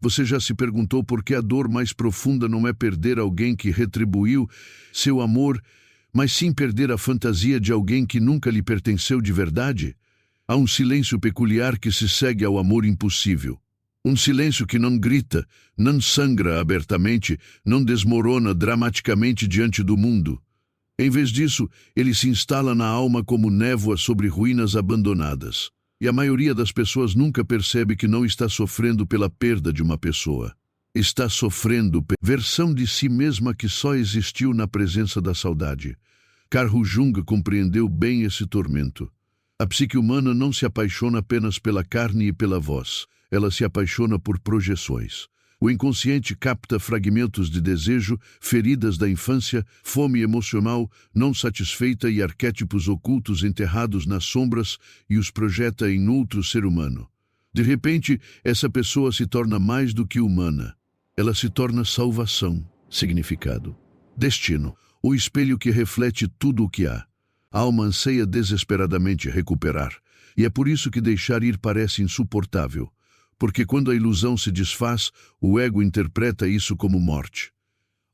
Você já se perguntou por que a dor mais profunda não é perder alguém que retribuiu seu amor, mas sim perder a fantasia de alguém que nunca lhe pertenceu de verdade? Há um silêncio peculiar que se segue ao amor impossível. Um silêncio que não grita, não sangra abertamente, não desmorona dramaticamente diante do mundo. Em vez disso, ele se instala na alma como névoa sobre ruínas abandonadas. E a maioria das pessoas nunca percebe que não está sofrendo pela perda de uma pessoa. Está sofrendo pela versão de si mesma que só existiu na presença da saudade. Carl Jung compreendeu bem esse tormento. A psique humana não se apaixona apenas pela carne e pela voz. Ela se apaixona por projeções. O inconsciente capta fragmentos de desejo, feridas da infância, fome emocional não satisfeita e arquétipos ocultos enterrados nas sombras e os projeta em outro ser humano. De repente, essa pessoa se torna mais do que humana. Ela se torna salvação, significado, destino, o espelho que reflete tudo o que há. A alma anseia desesperadamente recuperar, e é por isso que deixar ir parece insuportável. Porque quando a ilusão se desfaz, o ego interpreta isso como morte.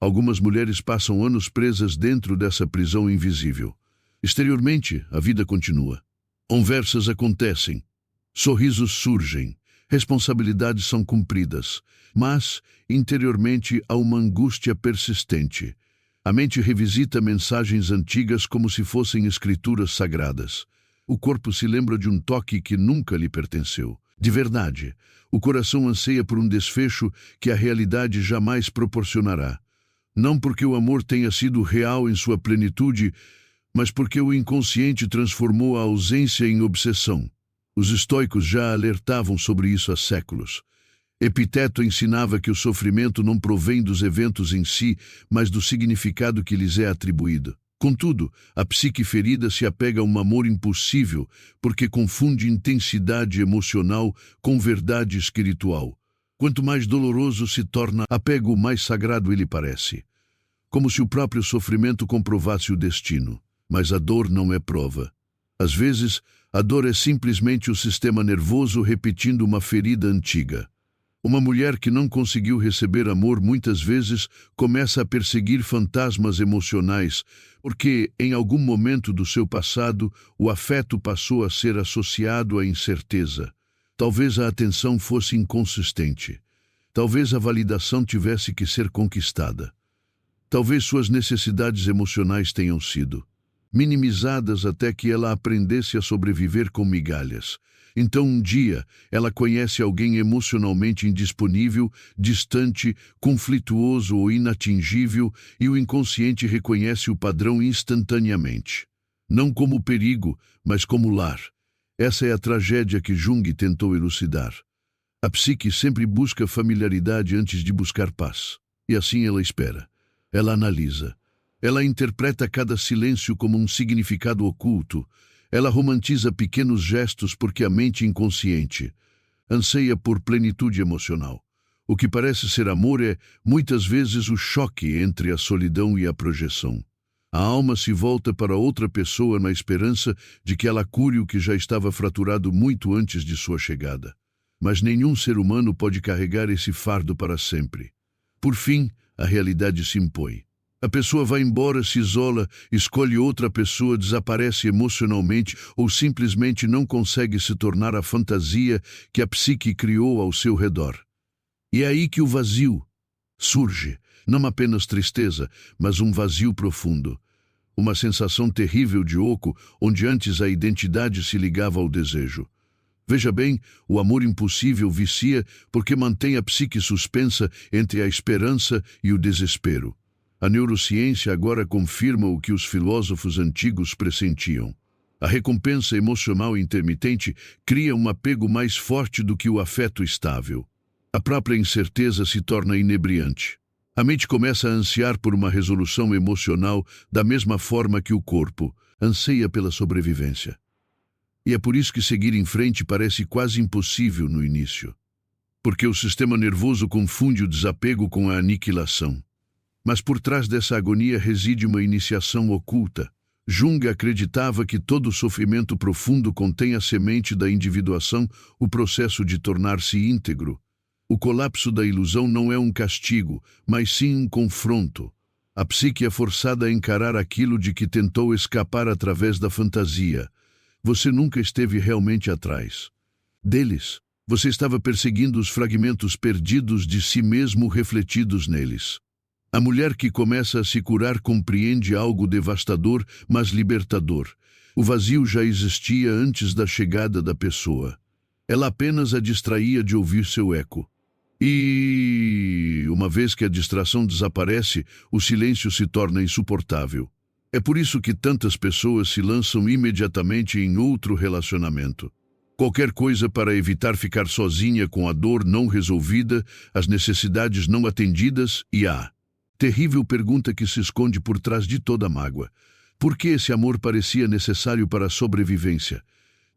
Algumas mulheres passam anos presas dentro dessa prisão invisível. Exteriormente, a vida continua. Conversas acontecem. Sorrisos surgem. Responsabilidades são cumpridas. Mas, interiormente, há uma angústia persistente. A mente revisita mensagens antigas como se fossem escrituras sagradas. O corpo se lembra de um toque que nunca lhe pertenceu. De verdade, o coração anseia por um desfecho que a realidade jamais proporcionará. Não porque o amor tenha sido real em sua plenitude, mas porque o inconsciente transformou a ausência em obsessão. Os estoicos já alertavam sobre isso há séculos. Epiteto ensinava que o sofrimento não provém dos eventos em si, mas do significado que lhes é atribuído. Contudo, a psique ferida se apega a um amor impossível porque confunde intensidade emocional com verdade espiritual. Quanto mais doloroso se torna apego, mais sagrado ele parece. Como se o próprio sofrimento comprovasse o destino. Mas a dor não é prova. Às vezes, a dor é simplesmente o sistema nervoso repetindo uma ferida antiga. Uma mulher que não conseguiu receber amor muitas vezes começa a perseguir fantasmas emocionais, porque em algum momento do seu passado o afeto passou a ser associado à incerteza. Talvez a atenção fosse inconsistente. Talvez a validação tivesse que ser conquistada. Talvez suas necessidades emocionais tenham sido minimizadas até que ela aprendesse a sobreviver com migalhas. Então um dia, ela conhece alguém emocionalmente indisponível, distante, conflituoso ou inatingível e o inconsciente reconhece o padrão instantaneamente. Não como perigo, mas como lar. Essa é a tragédia que Jung tentou elucidar. A psique sempre busca familiaridade antes de buscar paz. E assim ela espera. Ela analisa. Ela interpreta cada silêncio como um significado oculto. Ela romantiza pequenos gestos porque a mente inconsciente anseia por plenitude emocional. O que parece ser amor é, muitas vezes, o choque entre a solidão e a projeção. A alma se volta para outra pessoa na esperança de que ela cure o que já estava fraturado muito antes de sua chegada. Mas nenhum ser humano pode carregar esse fardo para sempre. Por fim, a realidade se impõe. A pessoa vai embora, se isola, escolhe outra pessoa, desaparece emocionalmente ou simplesmente não consegue se tornar a fantasia que a psique criou ao seu redor. E é aí que o vazio surge, não apenas tristeza, mas um vazio profundo. Uma sensação terrível de oco, onde antes a identidade se ligava ao desejo. Veja bem, o amor impossível vicia porque mantém a psique suspensa entre a esperança e o desespero. A neurociência agora confirma o que os filósofos antigos pressentiam. A recompensa emocional intermitente cria um apego mais forte do que o afeto estável. A própria incerteza se torna inebriante. A mente começa a ansiar por uma resolução emocional da mesma forma que o corpo anseia pela sobrevivência. E é por isso que seguir em frente parece quase impossível no início. Porque o sistema nervoso confunde o desapego com a aniquilação. Mas por trás dessa agonia reside uma iniciação oculta. Jung acreditava que todo sofrimento profundo contém a semente da individuação, o processo de tornar-se íntegro. O colapso da ilusão não é um castigo, mas sim um confronto. A psique é forçada a encarar aquilo de que tentou escapar através da fantasia. Você nunca esteve realmente atrás deles. Você estava perseguindo os fragmentos perdidos de si mesmo refletidos neles. A mulher que começa a se curar compreende algo devastador, mas libertador. O vazio já existia antes da chegada da pessoa. Ela apenas a distraía de ouvir seu eco. E, uma vez que a distração desaparece, o silêncio se torna insuportável. É por isso que tantas pessoas se lançam imediatamente em outro relacionamento. Qualquer coisa para evitar ficar sozinha com a dor não resolvida, as necessidades não atendidas e a terrível pergunta que se esconde por trás de toda mágoa. Por que esse amor parecia necessário para a sobrevivência?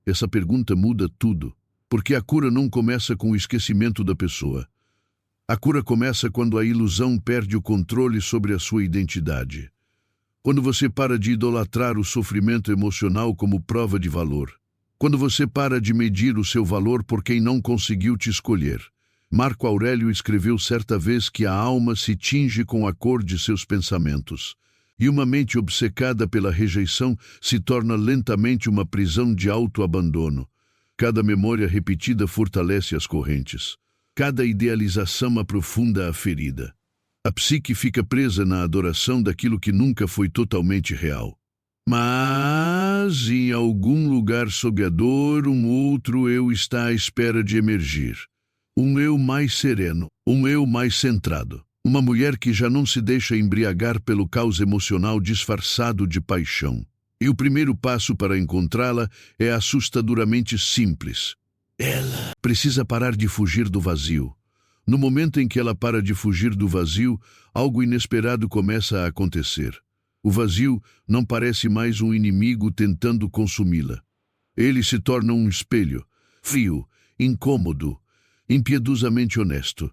Essa pergunta muda tudo, porque a cura não começa com o esquecimento da pessoa. A cura começa quando a ilusão perde o controle sobre a sua identidade. Quando você para de idolatrar o sofrimento emocional como prova de valor. Quando você para de medir o seu valor por quem não conseguiu te escolher. Marco Aurélio escreveu certa vez que a alma se tinge com a cor de seus pensamentos. E uma mente obcecada pela rejeição se torna lentamente uma prisão de autoabandono. Cada memória repetida fortalece as correntes. Cada idealização aprofunda a ferida. A psique fica presa na adoração daquilo que nunca foi totalmente real. Mas, em algum lugar sob a dor, um outro eu está à espera de emergir. Um eu mais sereno, um eu mais centrado. Uma mulher que já não se deixa embriagar pelo caos emocional disfarçado de paixão. E o primeiro passo para encontrá-la é assustadoramente simples. Ela precisa parar de fugir do vazio. No momento em que ela para de fugir do vazio, algo inesperado começa a acontecer. O vazio não parece mais um inimigo tentando consumi-la. Ele se torna um espelho, frio, incômodo, impiedosamente honesto.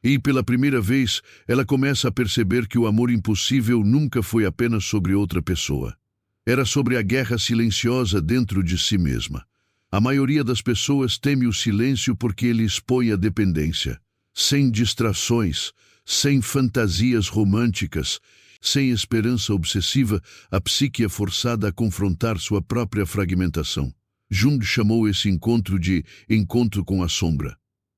E, pela primeira vez, ela começa a perceber que o amor impossível nunca foi apenas sobre outra pessoa. Era sobre a guerra silenciosa dentro de si mesma. A maioria das pessoas teme o silêncio porque ele expõe a dependência. Sem distrações, sem fantasias românticas, sem esperança obsessiva, a psique é forçada a confrontar sua própria fragmentação. Jung chamou esse encontro de encontro com a sombra.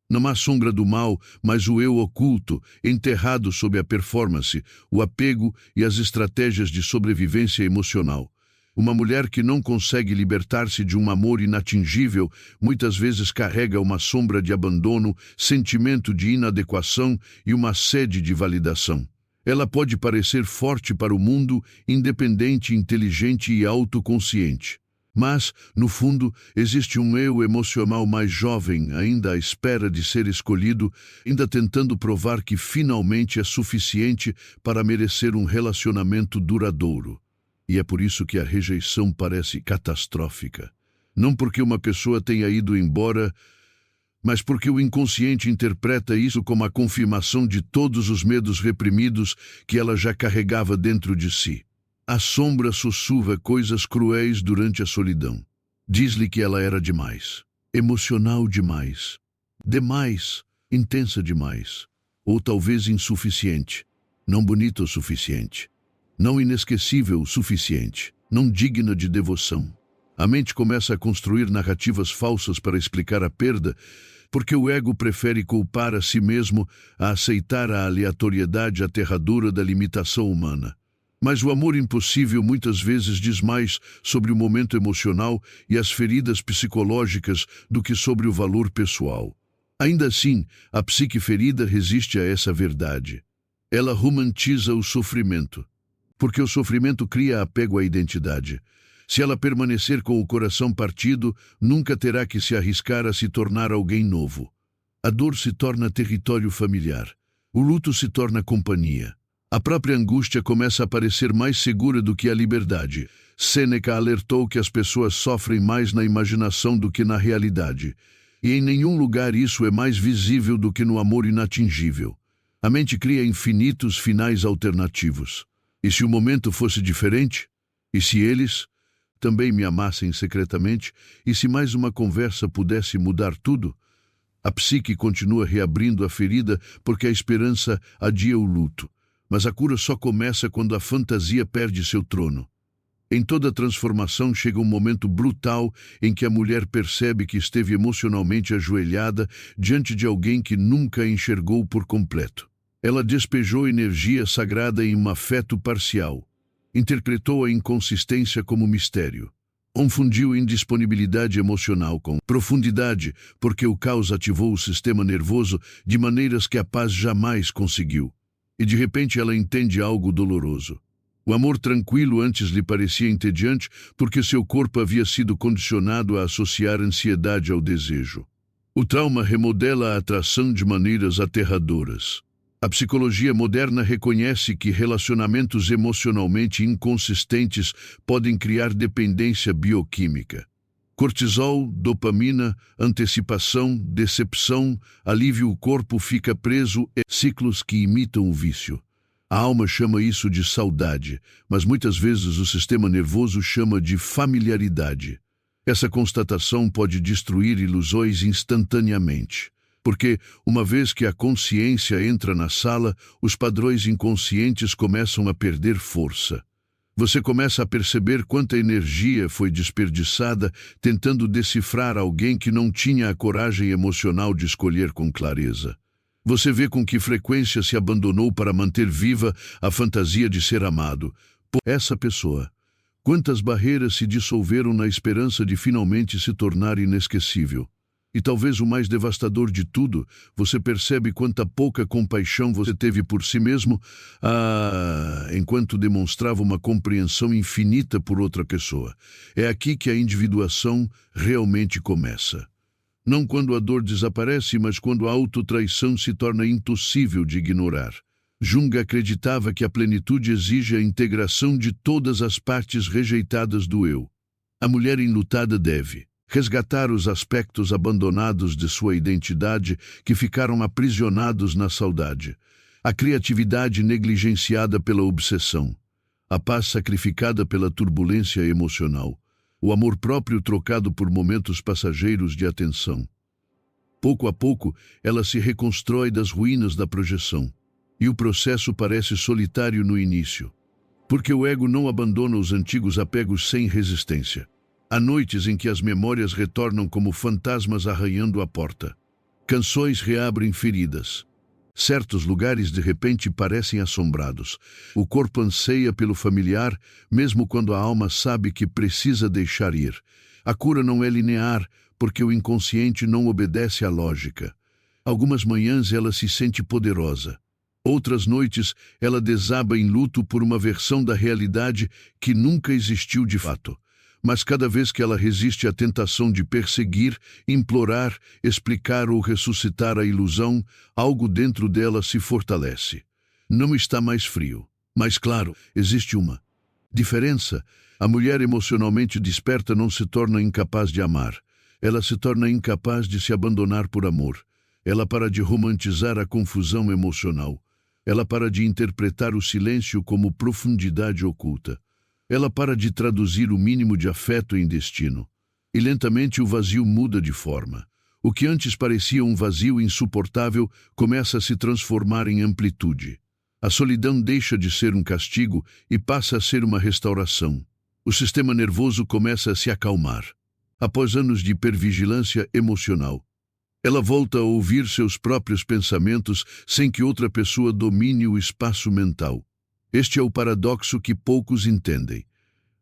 Não há sombra do mal, mas o eu oculto, enterrado sob a performance, o apego e as estratégias de sobrevivência emocional. Uma mulher que não consegue libertar-se de um amor inatingível, muitas vezes carrega uma sombra de abandono, sentimento de inadequação e uma sede de validação. Ela pode parecer forte para o mundo, independente, inteligente e autoconsciente. Mas, no fundo, existe um eu emocional mais jovem, ainda à espera de ser escolhido, ainda tentando provar que finalmente é suficiente para merecer um relacionamento duradouro. E é por isso que a rejeição parece catastrófica. Não porque uma pessoa tenha ido embora, mas porque o inconsciente interpreta isso como a confirmação de todos os medos reprimidos que ela já carregava dentro de si. A sombra sussurra coisas cruéis durante a solidão. Diz-lhe que ela era demais, emocional demais, intensa demais, ou talvez insuficiente, não bonita o suficiente, não inesquecível o suficiente, não digna de devoção. A mente começa a construir narrativas falsas para explicar a perda, porque o ego prefere culpar a si mesmo a aceitar a aleatoriedade aterradora da limitação humana. Mas o amor impossível muitas vezes diz mais sobre o momento emocional e as feridas psicológicas do que sobre o valor pessoal. Ainda assim, a psique ferida resiste a essa verdade. Ela romantiza o sofrimento, porque o sofrimento cria apego à identidade. Se ela permanecer com o coração partido, nunca terá que se arriscar a se tornar alguém novo. A dor se torna território familiar. O luto se torna companhia. A própria angústia começa a parecer mais segura do que a liberdade. Sêneca alertou que as pessoas sofrem mais na imaginação do que na realidade. E em nenhum lugar isso é mais visível do que no amor inatingível. A mente cria infinitos finais alternativos. E se o momento fosse diferente? E se eles também me amassem secretamente? E se mais uma conversa pudesse mudar tudo? A psique continua reabrindo a ferida porque a esperança adia o luto. Mas a cura só começa quando a fantasia perde seu trono. Em toda transformação chega um momento brutal em que a mulher percebe que esteve emocionalmente ajoelhada diante de alguém que nunca a enxergou por completo. Ela despejou energia sagrada em um afeto parcial. Interpretou a inconsistência como mistério. Confundiu indisponibilidade emocional com profundidade, porque o caos ativou o sistema nervoso de maneiras que a paz jamais conseguiu. E de repente ela entende algo doloroso. O amor tranquilo antes lhe parecia entediante porque seu corpo havia sido condicionado a associar ansiedade ao desejo. O trauma remodela a atração de maneiras aterradoras. A psicologia moderna reconhece que relacionamentos emocionalmente inconsistentes podem criar dependência bioquímica. Cortisol, dopamina, antecipação, decepção, alívio, o corpo fica preso a ciclos que imitam o vício. A alma chama isso de saudade, mas muitas vezes o sistema nervoso chama de familiaridade. Essa constatação pode destruir ilusões instantaneamente. Porque, uma vez que a consciência entra na sala, os padrões inconscientes começam a perder força. Você começa a perceber quanta energia foi desperdiçada tentando decifrar alguém que não tinha a coragem emocional de escolher com clareza. Você vê com que frequência se abandonou para manter viva a fantasia de ser amado por essa pessoa. Quantas barreiras se dissolveram na esperança de finalmente se tornar inesquecível. E talvez o mais devastador de tudo, você percebe quanta pouca compaixão você teve por si mesmo, enquanto demonstrava uma compreensão infinita por outra pessoa. É aqui que a individuação realmente começa. Não quando a dor desaparece, mas quando a autotraição se torna impossível de ignorar. Jung acreditava que a plenitude exige a integração de todas as partes rejeitadas do eu. A mulher enlutada deve resgatar os aspectos abandonados de sua identidade que ficaram aprisionados na saudade, a criatividade negligenciada pela obsessão, a paz sacrificada pela turbulência emocional, o amor próprio trocado por momentos passageiros de atenção. Pouco a pouco, ela se reconstrói das ruínas da projeção, e o processo parece solitário no início, porque o ego não abandona os antigos apegos sem resistência. Há noites em que as memórias retornam como fantasmas arranhando a porta. Canções reabrem feridas. Certos lugares de repente parecem assombrados. O corpo anseia pelo familiar, mesmo quando a alma sabe que precisa deixar ir. A cura não é linear, porque o inconsciente não obedece à lógica. Algumas manhãs ela se sente poderosa. Outras noites ela desaba em luto por uma versão da realidade que nunca existiu de fato. Mas cada vez que ela resiste à tentação de perseguir, implorar, explicar ou ressuscitar a ilusão, algo dentro dela se fortalece. Não está mais frio. Mas claro, existe uma diferença. A mulher emocionalmente desperta não se torna incapaz de amar. Ela se torna incapaz de se abandonar por amor. Ela para de romantizar a confusão emocional. Ela para de interpretar o silêncio como profundidade oculta. Ela para de traduzir o mínimo de afeto em destino. E lentamente o vazio muda de forma. O que antes parecia um vazio insuportável começa a se transformar em amplitude. A solidão deixa de ser um castigo e passa a ser uma restauração. O sistema nervoso começa a se acalmar. Após anos de hipervigilância emocional, ela volta a ouvir seus próprios pensamentos sem que outra pessoa domine o espaço mental. Este é o paradoxo que poucos entendem.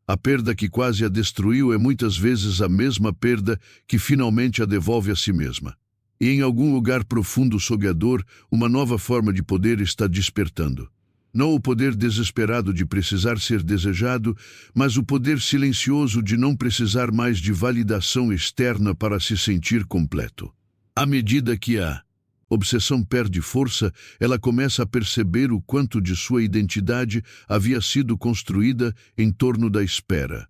A perda que quase a destruiu é muitas vezes a mesma perda que finalmente a devolve a si mesma. E em algum lugar profundo sob a dor, uma nova forma de poder está despertando. Não o poder desesperado de precisar ser desejado, mas o poder silencioso de não precisar mais de validação externa para se sentir completo. À medida que a obsessão perde força, ela começa a perceber o quanto de sua identidade havia sido construída em torno da espera.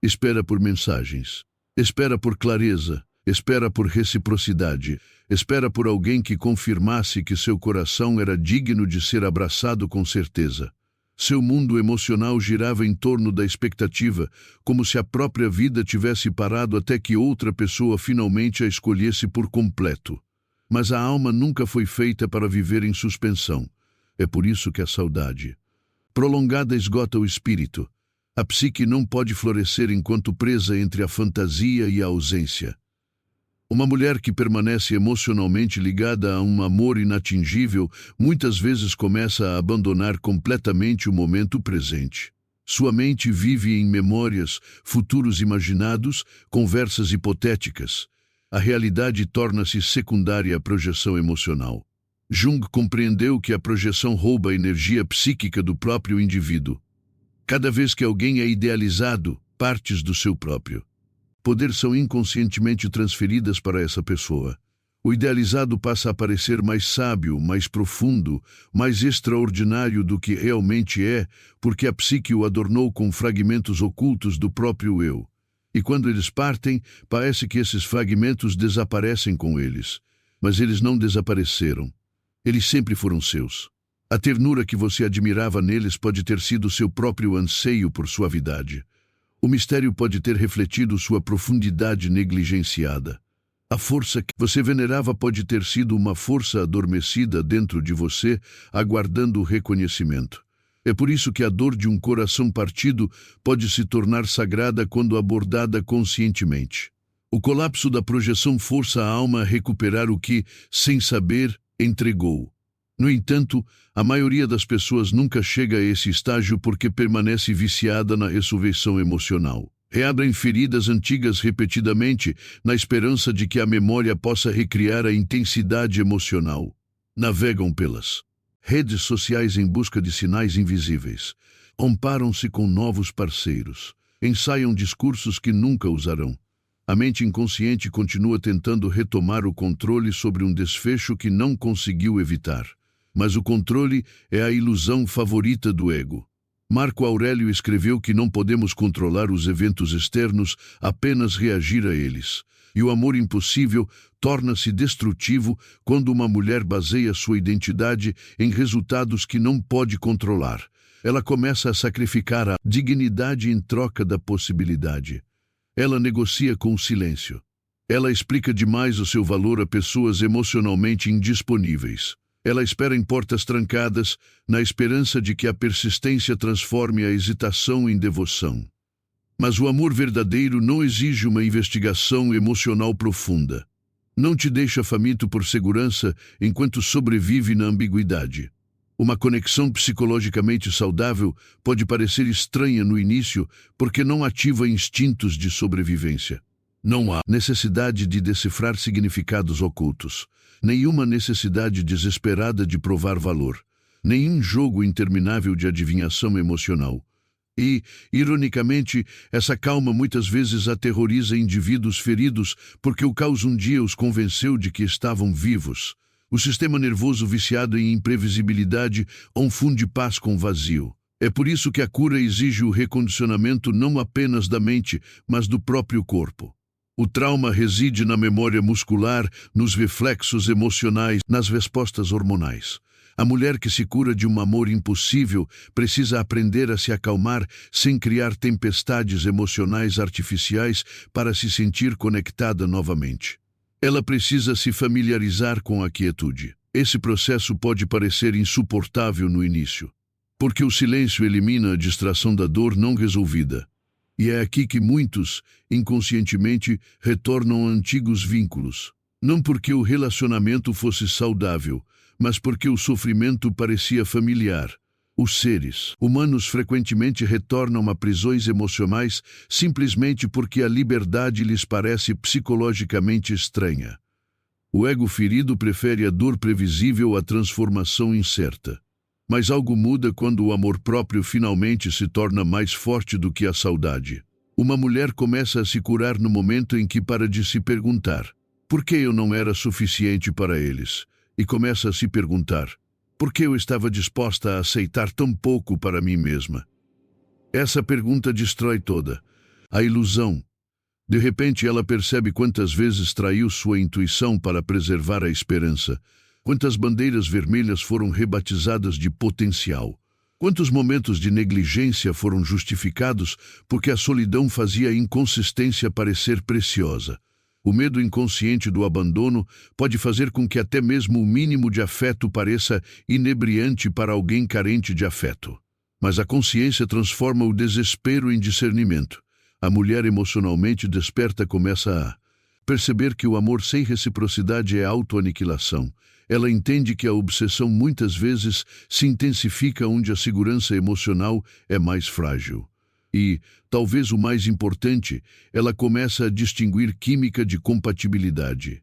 Espera por mensagens. Espera por clareza. Espera por reciprocidade. Espera por alguém que confirmasse que seu coração era digno de ser abraçado com certeza. Seu mundo emocional girava em torno da expectativa, como se a própria vida tivesse parado até que outra pessoa finalmente a escolhesse por completo. Mas a alma nunca foi feita para viver em suspensão. É por isso que a saudade prolongada esgota o espírito. A psique não pode florescer enquanto presa entre a fantasia e a ausência. Uma mulher que permanece emocionalmente ligada a um amor inatingível muitas vezes começa a abandonar completamente o momento presente. Sua mente vive em memórias, futuros imaginados, conversas hipotéticas. A realidade torna-se secundária à projeção emocional. Jung compreendeu que a projeção rouba a energia psíquica do próprio indivíduo. Cada vez que alguém é idealizado, partes do seu próprio poder são inconscientemente transferidas para essa pessoa. O idealizado passa a parecer mais sábio, mais profundo, mais extraordinário do que realmente é, porque a psique o adornou com fragmentos ocultos do próprio eu. E quando eles partem, parece que esses fragmentos desaparecem com eles. Mas eles não desapareceram. Eles sempre foram seus. A ternura que você admirava neles pode ter sido seu próprio anseio por suavidade. O mistério pode ter refletido sua profundidade negligenciada. A força que você venerava pode ter sido uma força adormecida dentro de você, aguardando o reconhecimento. É por isso que a dor de um coração partido pode se tornar sagrada quando abordada conscientemente. O colapso da projeção força a alma a recuperar o que, sem saber, entregou. No entanto, a maioria das pessoas nunca chega a esse estágio porque permanece viciada na ressurreição emocional. Reabrem feridas antigas repetidamente, na esperança de que a memória possa recriar a intensidade emocional. Navegam pelas redes sociais em busca de sinais invisíveis. Amparam-se com novos parceiros. Ensaiam discursos que nunca usarão. A mente inconsciente continua tentando retomar o controle sobre um desfecho que não conseguiu evitar. Mas o controle é a ilusão favorita do ego. Marco Aurélio escreveu que não podemos controlar os eventos externos, apenas reagir a eles. E o amor impossível torna-se destrutivo quando uma mulher baseia sua identidade em resultados que não pode controlar. Ela começa a sacrificar a dignidade em troca da possibilidade. Ela negocia com o silêncio. Ela explica demais o seu valor a pessoas emocionalmente indisponíveis. Ela espera em portas trancadas, na esperança de que a persistência transforme a hesitação em devoção. Mas o amor verdadeiro não exige uma investigação emocional profunda. Não te deixa faminto por segurança enquanto sobrevive na ambiguidade. Uma conexão psicologicamente saudável pode parecer estranha no início porque não ativa instintos de sobrevivência. Não há necessidade de decifrar significados ocultos. Nenhuma necessidade desesperada de provar valor, nenhum jogo interminável de adivinhação emocional. E, ironicamente, essa calma muitas vezes aterroriza indivíduos feridos porque o caos um dia os convenceu de que estavam vivos. O sistema nervoso viciado em imprevisibilidade confunde paz com vazio. É por isso que a cura exige o recondicionamento não apenas da mente, mas do próprio corpo. O trauma reside na memória muscular, nos reflexos emocionais, nas respostas hormonais. A mulher que se cura de um amor impossível precisa aprender a se acalmar sem criar tempestades emocionais artificiais para se sentir conectada novamente. Ela precisa se familiarizar com a quietude. Esse processo pode parecer insuportável no início, porque o silêncio elimina a distração da dor não resolvida. E é aqui que muitos, inconscientemente, retornam a antigos vínculos. Não porque o relacionamento fosse saudável, mas porque o sofrimento parecia familiar. Os seres humanos frequentemente retornam a prisões emocionais simplesmente porque a liberdade lhes parece psicologicamente estranha. O ego ferido prefere a dor previsível à transformação incerta. Mas algo muda quando o amor próprio finalmente se torna mais forte do que a saudade. Uma mulher começa a se curar no momento em que para de se perguntar: por que eu não era suficiente para eles? E começa a se perguntar: por que eu estava disposta a aceitar tão pouco para mim mesma? Essa pergunta destrói toda a ilusão. De repente ela percebe quantas vezes traiu sua intuição para preservar a esperança. Quantas bandeiras vermelhas foram rebatizadas de potencial? Quantos momentos de negligência foram justificados porque a solidão fazia a inconsistência parecer preciosa? O medo inconsciente do abandono pode fazer com que até mesmo o mínimo de afeto pareça inebriante para alguém carente de afeto. Mas a consciência transforma o desespero em discernimento. A mulher emocionalmente desperta começa a perceber que o amor sem reciprocidade é autoaniquilação. Ela entende que a obsessão muitas vezes se intensifica onde a segurança emocional é mais frágil. E, talvez o mais importante, ela começa a distinguir química de compatibilidade.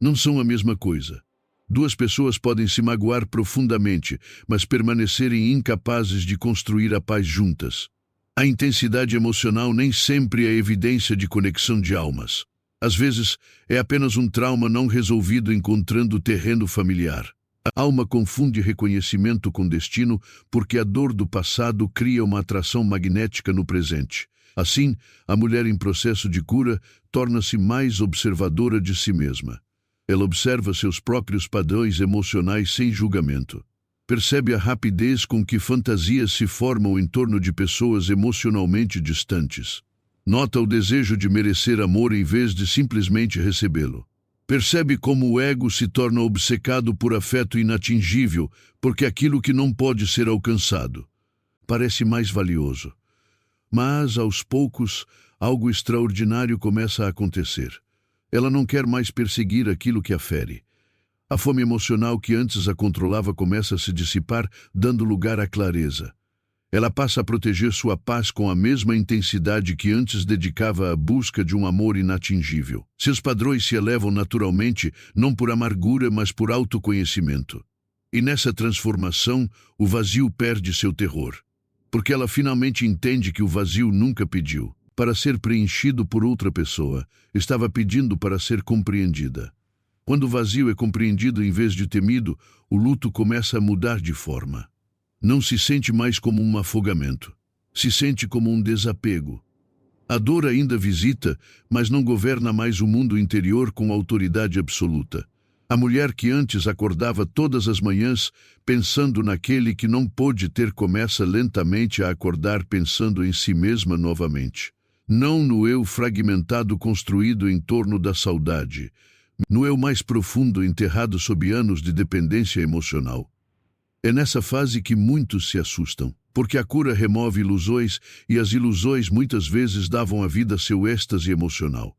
Não são a mesma coisa. Duas pessoas podem se magoar profundamente, mas permanecerem incapazes de construir a paz juntas. A intensidade emocional nem sempre é evidência de conexão de almas. Às vezes, é apenas um trauma não resolvido encontrando terreno familiar. A alma confunde reconhecimento com destino porque a dor do passado cria uma atração magnética no presente. Assim, a mulher em processo de cura torna-se mais observadora de si mesma. Ela observa seus próprios padrões emocionais sem julgamento. Percebe a rapidez com que fantasias se formam em torno de pessoas emocionalmente distantes. Nota o desejo de merecer amor em vez de simplesmente recebê-lo. Percebe como o ego se torna obcecado por afeto inatingível, porque aquilo que não pode ser alcançado parece mais valioso. Mas, aos poucos, algo extraordinário começa a acontecer. Ela não quer mais perseguir aquilo que a fere. A fome emocional que antes a controlava começa a se dissipar, dando lugar à clareza. Ela passa a proteger sua paz com a mesma intensidade que antes dedicava à busca de um amor inatingível. Seus padrões se elevam naturalmente, não por amargura, mas por autoconhecimento. E nessa transformação, o vazio perde seu terror. Porque ela finalmente entende que o vazio nunca pediu para ser preenchido por outra pessoa, estava pedindo para ser compreendida. Quando o vazio é compreendido em vez de temido, o luto começa a mudar de forma. Não se sente mais como um afogamento. Se sente como um desapego. A dor ainda visita, mas não governa mais o mundo interior com autoridade absoluta. A mulher que antes acordava todas as manhãs pensando naquele que não pôde ter começa lentamente a acordar pensando em si mesma novamente. Não no eu fragmentado construído em torno da saudade, no eu mais profundo enterrado sob anos de dependência emocional. É nessa fase que muitos se assustam, porque a cura remove ilusões e as ilusões muitas vezes davam à vida seu êxtase emocional.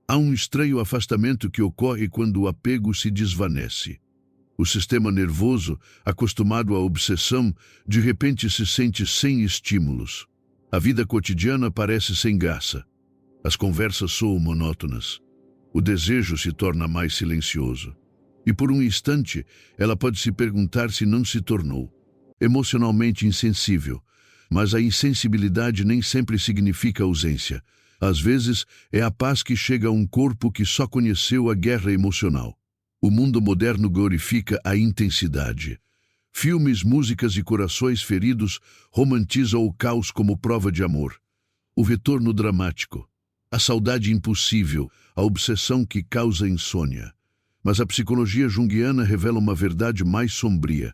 Há um estranho afastamento que ocorre quando o apego se desvanece. O sistema nervoso, acostumado à obsessão, de repente se sente sem estímulos. A vida cotidiana parece sem graça. As conversas soam monótonas. O desejo se torna mais silencioso. E por um instante, ela pode se perguntar se não se tornou emocionalmente insensível. Mas a insensibilidade nem sempre significa ausência. Às vezes, é a paz que chega a um corpo que só conheceu a guerra emocional. O mundo moderno glorifica a intensidade. Filmes, músicas e corações feridos romantizam o caos como prova de amor. O retorno dramático, a saudade impossível, a obsessão que causa insônia. Mas a psicologia junguiana revela uma verdade mais sombria.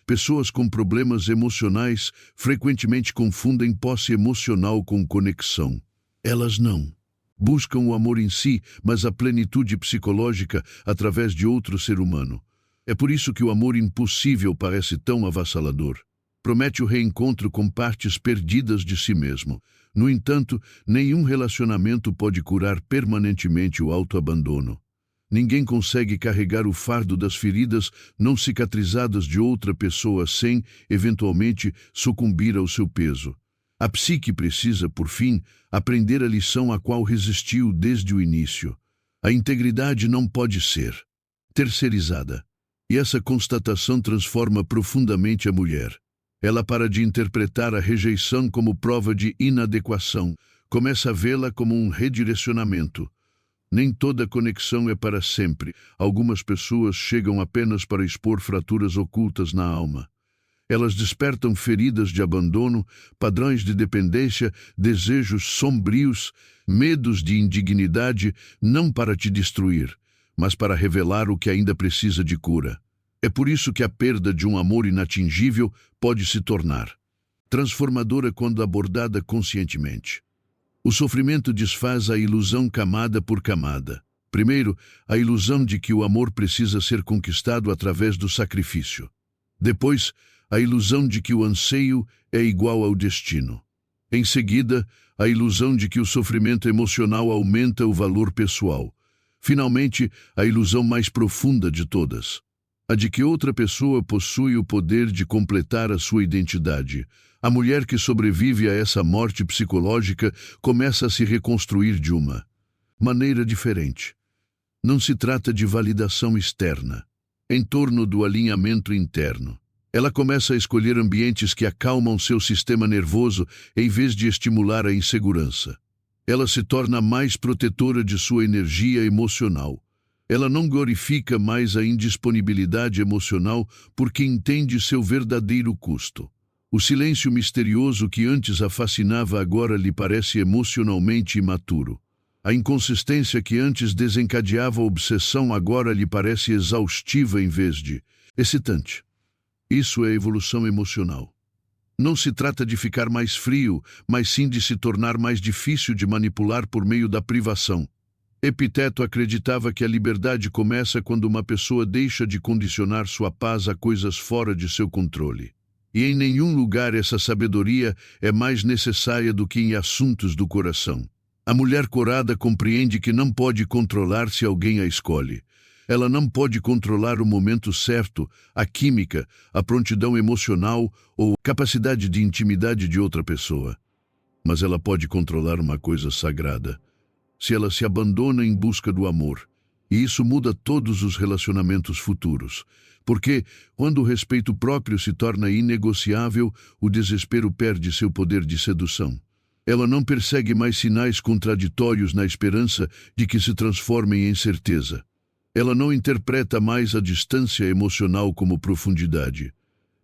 Pessoas com problemas emocionais frequentemente confundem posse emocional com conexão. Elas não buscam o amor em si, mas a plenitude psicológica através de outro ser humano. É por isso que o amor impossível parece tão avassalador. Promete o reencontro com partes perdidas de si mesmo. No entanto, nenhum relacionamento pode curar permanentemente o autoabandono. Ninguém consegue carregar o fardo das feridas não cicatrizadas de outra pessoa sem, eventualmente, sucumbir ao seu peso. A psique precisa, por fim, aprender a lição a qual resistiu desde o início. A integridade não pode ser terceirizada. E essa constatação transforma profundamente a mulher. Ela para de interpretar a rejeição como prova de inadequação, começa a vê-la como um redirecionamento. Nem toda conexão é para sempre. Algumas pessoas chegam apenas para expor fraturas ocultas na alma. Elas despertam feridas de abandono, padrões de dependência, desejos sombrios, medos de indignidade, não para te destruir, mas para revelar o que ainda precisa de cura. É por isso que a perda de um amor inatingível pode se tornar transformadora quando abordada conscientemente. O sofrimento desfaz a ilusão camada por camada. Primeiro, a ilusão de que o amor precisa ser conquistado através do sacrifício. Depois, a ilusão de que o anseio é igual ao destino. Em seguida, a ilusão de que o sofrimento emocional aumenta o valor pessoal. Finalmente, a ilusão mais profunda de todas, a de que outra pessoa possui o poder de completar a sua identidade. A mulher que sobrevive a essa morte psicológica começa a se reconstruir de uma maneira diferente. Não se trata de validação externa, em torno do alinhamento interno. Ela começa a escolher ambientes que acalmam seu sistema nervoso em vez de estimular a insegurança. Ela se torna mais protetora de sua energia emocional. Ela não glorifica mais a indisponibilidade emocional porque entende seu verdadeiro custo. O silêncio misterioso que antes a fascinava agora lhe parece emocionalmente imaturo. A inconsistência que antes desencadeava a obsessão agora lhe parece exaustiva em vez de excitante. Isso é evolução emocional. Não se trata de ficar mais frio, mas sim de se tornar mais difícil de manipular por meio da privação. Epiteto acreditava que a liberdade começa quando uma pessoa deixa de condicionar sua paz a coisas fora de seu controle. E em nenhum lugar essa sabedoria é mais necessária do que em assuntos do coração. A mulher corada compreende que não pode controlar se alguém a escolhe. Ela não pode controlar o momento certo, a química, a prontidão emocional ou a capacidade de intimidade de outra pessoa. Mas ela pode controlar uma coisa sagrada. Se ela se abandona em busca do amor. E isso muda todos os relacionamentos futuros. Porque, quando o respeito próprio se torna inegociável, o desespero perde seu poder de sedução. Ela não persegue mais sinais contraditórios na esperança de que se transformem em certeza. Ela não interpreta mais a distância emocional como profundidade.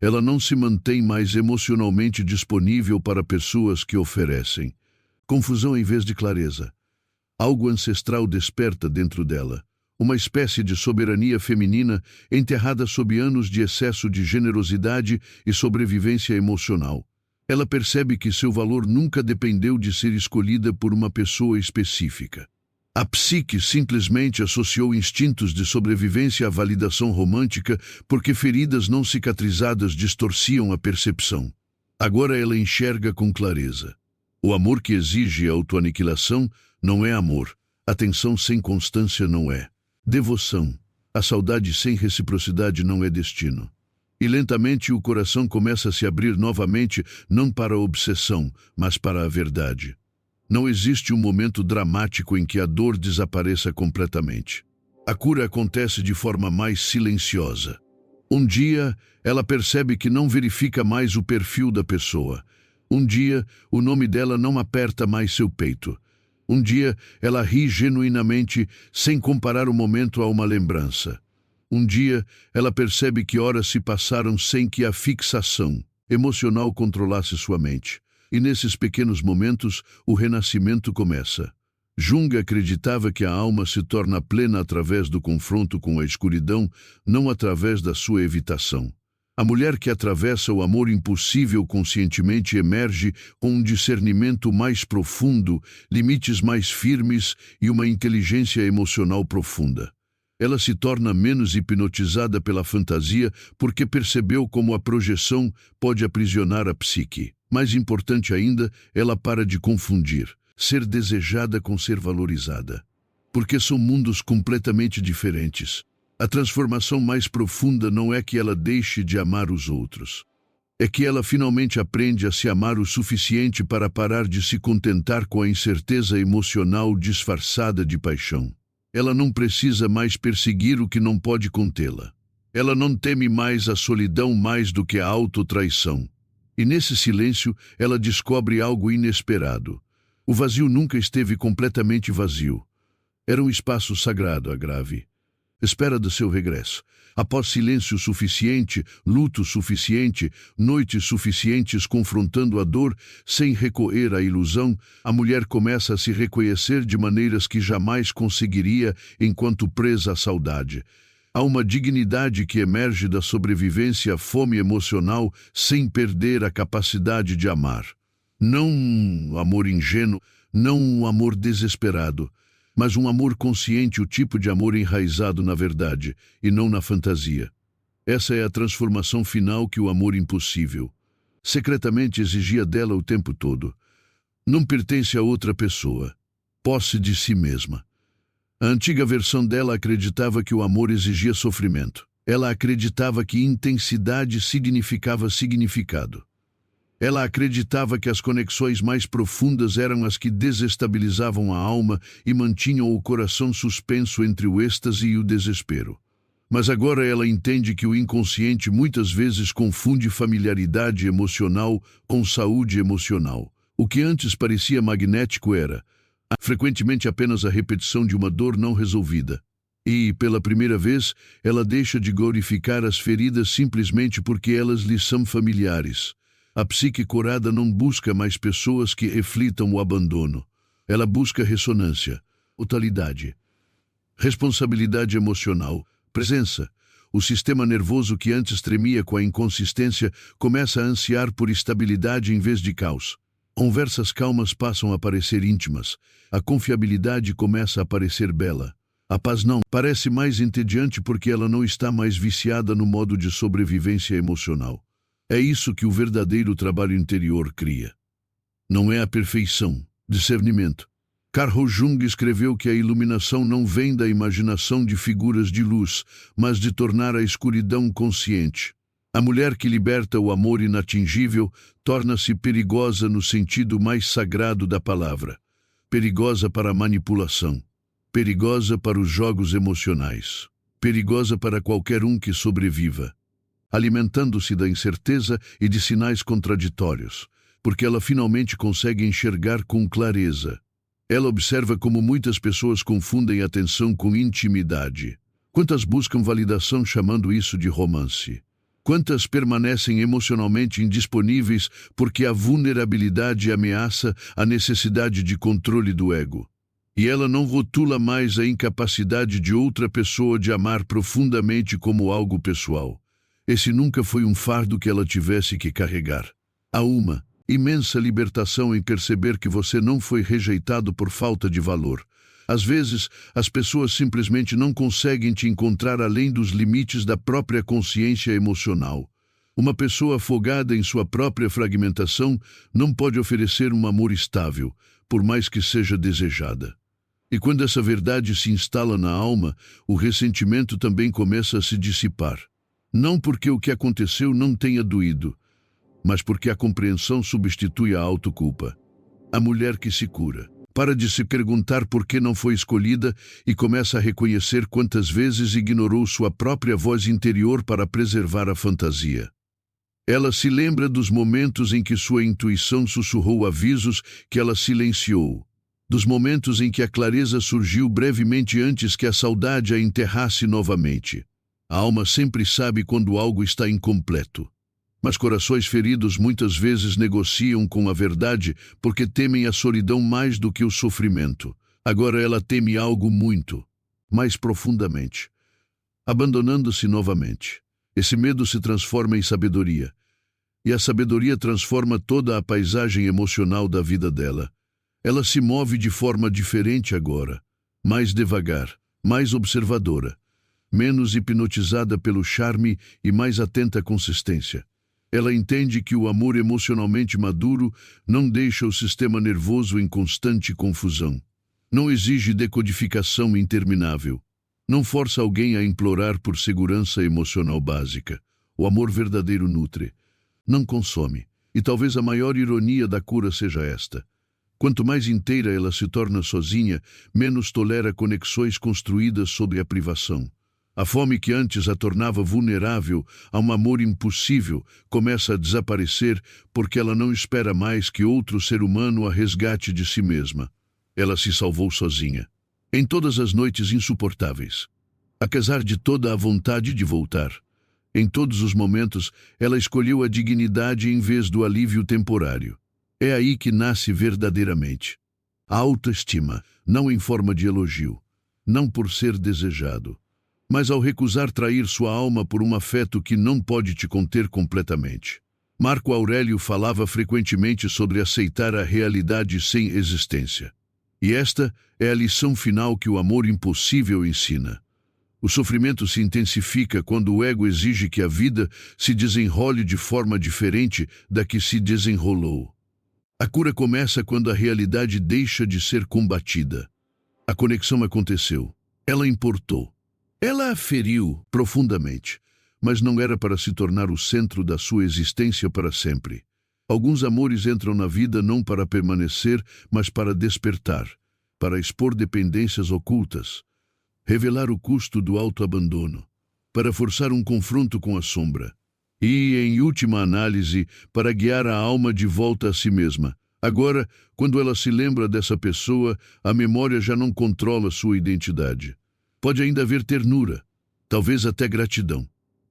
Ela não se mantém mais emocionalmente disponível para pessoas que oferecem confusão em vez de clareza. Algo ancestral desperta dentro dela. Uma espécie de soberania feminina enterrada sob anos de excesso de generosidade e sobrevivência emocional. Ela percebe que seu valor nunca dependeu de ser escolhida por uma pessoa específica. A psique simplesmente associou instintos de sobrevivência à validação romântica porque feridas não cicatrizadas distorciam a percepção. Agora ela enxerga com clareza. O amor que exige autoaniquilação não é amor. Atenção sem constância não é devoção. A saudade sem reciprocidade não é destino. E lentamente o coração começa a se abrir novamente, não para a obsessão, mas para a verdade. Não existe um momento dramático em que a dor desapareça completamente. A cura acontece de forma mais silenciosa. Um dia, ela percebe que não verifica mais o perfil da pessoa. Um dia, o nome dela não aperta mais seu peito. Um dia, ela ri genuinamente, sem comparar o momento a uma lembrança. Um dia, ela percebe que horas se passaram sem que a fixação emocional controlasse sua mente. E nesses pequenos momentos, o renascimento começa. Jung acreditava que a alma se torna plena através do confronto com a escuridão, não através da sua evitação. A mulher que atravessa o amor impossível conscientemente emerge com um discernimento mais profundo, limites mais firmes e uma inteligência emocional profunda. Ela se torna menos hipnotizada pela fantasia porque percebeu como a projeção pode aprisionar a psique. Mais importante ainda, ela para de confundir ser desejada com ser valorizada. Porque são mundos completamente diferentes. A transformação mais profunda não é que ela deixe de amar os outros. É que ela finalmente aprende a se amar o suficiente para parar de se contentar com a incerteza emocional disfarçada de paixão. Ela não precisa mais perseguir o que não pode contê-la. Ela não teme mais a solidão mais do que a autotraição. E nesse silêncio, ela descobre algo inesperado. O vazio nunca esteve completamente vazio. Era um espaço sagrado, a grave espera do seu regresso. Após silêncio suficiente, luto suficiente, noites suficientes confrontando a dor, sem recorrer à ilusão, a mulher começa a se reconhecer de maneiras que jamais conseguiria enquanto presa à saudade. Há uma dignidade que emerge da sobrevivência à fome emocional sem perder a capacidade de amar. Não um amor ingênuo, não um amor desesperado, mas um amor consciente, o tipo de amor enraizado na verdade e não na fantasia. Essa é a transformação final que o amor impossível secretamente exigia dela o tempo todo. Não pertence a outra pessoa. Posse de si mesma. A antiga versão dela acreditava que o amor exigia sofrimento. Ela acreditava que intensidade significava significado. Ela acreditava que as conexões mais profundas eram as que desestabilizavam a alma e mantinham o coração suspenso entre o êxtase e o desespero. Mas agora ela entende que o inconsciente muitas vezes confunde familiaridade emocional com saúde emocional. O que antes parecia magnético era, frequentemente, apenas a repetição de uma dor não resolvida. E, pela primeira vez, ela deixa de glorificar as feridas simplesmente porque elas lhe são familiares. A psique curada não busca mais pessoas que reflitam o abandono. Ela busca ressonância, totalidade, responsabilidade emocional, presença. O sistema nervoso que antes tremia com a inconsistência começa a ansiar por estabilidade em vez de caos. Conversas calmas passam a parecer íntimas. A confiabilidade começa a parecer bela. A paz não parece mais entediante porque ela não está mais viciada no modo de sobrevivência emocional. É isso que o verdadeiro trabalho interior cria. Não é a perfeição, discernimento. Carl Jung escreveu que a iluminação não vem da imaginação de figuras de luz, mas de tornar a escuridão consciente. A mulher que liberta o amor inatingível torna-se perigosa no sentido mais sagrado da palavra. Perigosa para a manipulação. Perigosa para os jogos emocionais. Perigosa para qualquer um que sobreviva. Alimentando-se da incerteza e de sinais contraditórios, porque ela finalmente consegue enxergar com clareza. Ela observa como muitas pessoas confundem atenção com intimidade. Quantas buscam validação chamando isso de romance? Quantas permanecem emocionalmente indisponíveis porque a vulnerabilidade ameaça a necessidade de controle do ego? E ela não rotula mais a incapacidade de outra pessoa de amar profundamente como algo pessoal. Esse nunca foi um fardo que ela tivesse que carregar. Há uma imensa libertação em perceber que você não foi rejeitado por falta de valor. Às vezes, as pessoas simplesmente não conseguem te encontrar além dos limites da própria consciência emocional. Uma pessoa afogada em sua própria fragmentação não pode oferecer um amor estável, por mais que seja desejada. E quando essa verdade se instala na alma, o ressentimento também começa a se dissipar. Não porque o que aconteceu não tenha doído, mas porque a compreensão substitui a autoculpa. A mulher que se cura para de se perguntar por que não foi escolhida e começa a reconhecer quantas vezes ignorou sua própria voz interior para preservar a fantasia. Ela se lembra dos momentos em que sua intuição sussurrou avisos que ela silenciou, dos momentos em que a clareza surgiu brevemente antes que a saudade a enterrasse novamente. A alma sempre sabe quando algo está incompleto. Mas corações feridos muitas vezes negociam com a verdade porque temem a solidão mais do que o sofrimento. Agora ela teme algo muito, mais profundamente, abandonando-se novamente. Esse medo se transforma em sabedoria, e a sabedoria transforma toda a paisagem emocional da vida dela. Ela se move de forma diferente agora, mais devagar, mais observadora, menos hipnotizada pelo charme e mais atenta à consistência. Ela entende que o amor emocionalmente maduro não deixa o sistema nervoso em constante confusão. Não exige decodificação interminável. Não força alguém a implorar por segurança emocional básica. O amor verdadeiro nutre, não consome. E talvez a maior ironia da cura seja esta. Quanto mais inteira ela se torna sozinha, menos tolera conexões construídas sobre a privação. A fome que antes a tornava vulnerável a um amor impossível começa a desaparecer porque ela não espera mais que outro ser humano a resgate de si mesma. Ela se salvou sozinha, em todas as noites insuportáveis. Apesar de toda a vontade de voltar, em todos os momentos, ela escolheu a dignidade em vez do alívio temporário. É aí que nasce verdadeiramente a autoestima, não em forma de elogio, não por ser desejado, mas ao recusar trair sua alma por um afeto que não pode te conter completamente. Marco Aurélio falava frequentemente sobre aceitar a realidade sem existência. E esta é a lição final que o amor impossível ensina. O sofrimento se intensifica quando o ego exige que a vida se desenrole de forma diferente da que se desenrolou. A cura começa quando a realidade deixa de ser combatida. A conexão aconteceu. Ela importou. Ela a feriu profundamente, mas não era para se tornar o centro da sua existência para sempre. Alguns amores entram na vida não para permanecer, mas para despertar, para expor dependências ocultas, revelar o custo do autoabandono, para forçar um confronto com a sombra e, em última análise, para guiar a alma de volta a si mesma. Agora, quando ela se lembra dessa pessoa, a memória já não controla sua identidade. Pode ainda haver ternura, talvez até gratidão,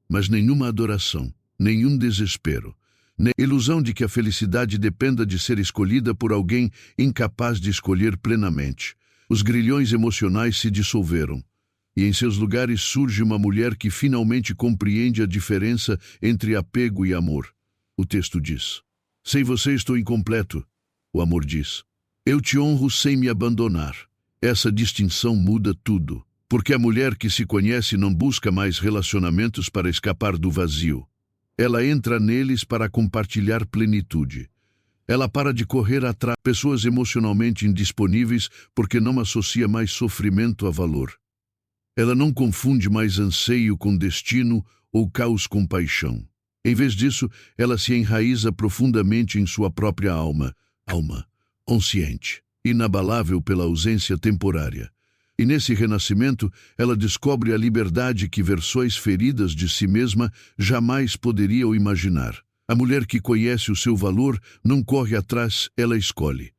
mas nenhuma adoração, nenhum desespero, nem ilusão de que a felicidade dependa de ser escolhida por alguém incapaz de escolher plenamente. Os grilhões emocionais se dissolveram, e em seus lugares surge uma mulher que finalmente compreende a diferença entre apego e amor. O texto diz: sem você estou incompleto. O amor diz: eu te honro sem me abandonar. Essa distinção muda tudo, porque a mulher que se conhece não busca mais relacionamentos para escapar do vazio. Ela entra neles para compartilhar plenitude. Ela para de correr atrás de pessoas emocionalmente indisponíveis porque não associa mais sofrimento a valor. Ela não confunde mais anseio com destino ou caos com paixão. Em vez disso, ela se enraiza profundamente em sua própria alma, consciente, inabalável pela ausência temporária. E nesse renascimento, ela descobre a liberdade que versões feridas de si mesma jamais poderiam imaginar. A mulher que conhece o seu valor não corre atrás, ela escolhe.